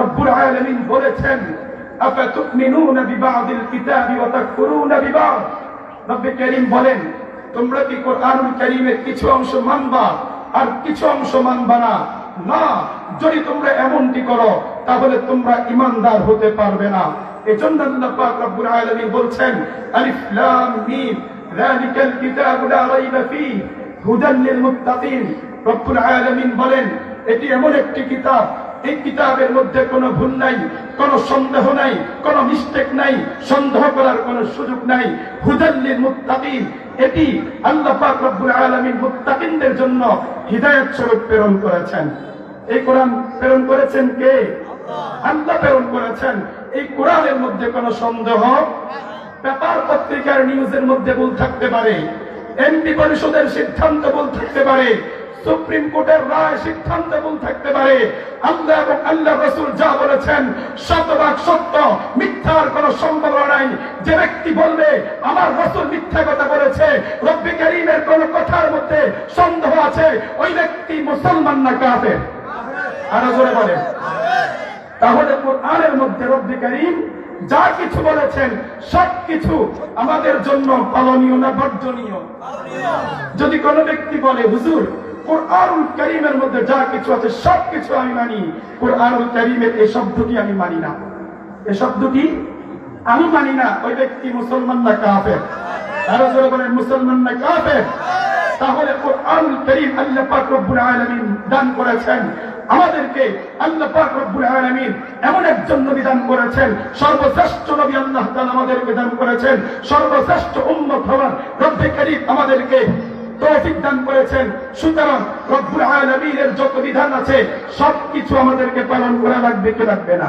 রব্বুল আলামিন বলেছেন আফাতুমিনুনা বিবাদিল কিতাবি ওয়া তাকফুরুনা বিবাদ। রব্বে কারীম বলেন, তোমরা কি কোরআনুল কারীমের কিছু অংশ মানবা আর কিছু অংশ মানবা না? না, যদি তোমরা এমনটি করো তাহলে তোমরা ঈমানদার হতে পারবে না। এজন্য আল্লাহ পাক রব্বুল আলামিন বলছেন আলিফ লাম মিম যালিকাল কিতাবু লা রাইবা ফীহি হুদাল লিল মুত্তাকিন। রব্বুল আলামিন বলেন, এটি এমন একটি কিতাব, এই কিতাবের মধ্যে কোনো ভুল নাই, কোনো সন্দেহ নাই, কোনো মিস্টেক নাই, সন্দেহ করার কোনো সুযোগ নাই। হুদাল লিল মুত্তাকিন, এটি আল্লাহ পাক রব্বুল আলামিন মুত্তাকিনদের জন্য হিদায়াত স্বরূপ প্রেরণ করেছেন। এই কোরআন প্রেরণ করেছেন কে? আল্লাহ প্রেরণ করেছেন। এই কোরআনের মধ্যে কোনো সন্দেহ, পেপার পত্রিকার নিউজের মধ্যে ভুল থাকতে পারে, এমপি পরিষদের সিদ্ধান্ত ভুল থাকতে পারে, সুপ্রিম কোর্টের রায় সিদ্ধান্ত ভুল থাকতে পারে। আল্লাহ এবং আল্লাহ রাসূল যা বলেছেন শতভাগ সত্য, মিথ্যার কোনো সম্ভাবনা নাই। যে ব্যক্তি বলবে আমার রাসূল মিথ্যা কথা বলেছে, রব্বে কারীমের কোনো কথার মধ্যে সন্দেহ আছে, ওই ব্যক্তি মুসলমান না কাফের? আরো জোরে বলেন। তাহলে কোরআনের মধ্যে রব্বে কারীম যা কিছু বলেছেন সবকিছু আমাদের জন্য পালনীয় না বর্জনীয়? যদি কোনো ব্যক্তি বলে হুজুর কোরআনুল কারীমের মধ্যে যা কিছু আছে সবকিছু আমি মানি, কোরআনুল কারীমের এই শব্দটি আমি মানি না, এই শব্দটি আমি মানি না, ওই ব্যক্তি মুসলমান না কাফের? আরো জোরে বলেন, মুসলমান না কাফের? তাহলে কোরআনুল কারীম আল্লাহ পাক রব্বুল আলামিন দান করেছেন আমাদেরকে। আল্লাহ পাক রব্বুল আলামিন এমন একজন নবী দান করেছেন, সর্বশ্রেষ্ঠ নবী আল্লাহ তাআলা আমাদেরকে দান করেছেন, সর্বশ্রেষ্ঠ উম্মত হওয়ার রব্বে কারীম আমাদেরকে তৌফিক দান করেছেন। সুতরাং রব্বুল আলামিনের যত বিধান আছে সবকিছু আমাদেরকে পালন করা লাগবে কি লাগবে না?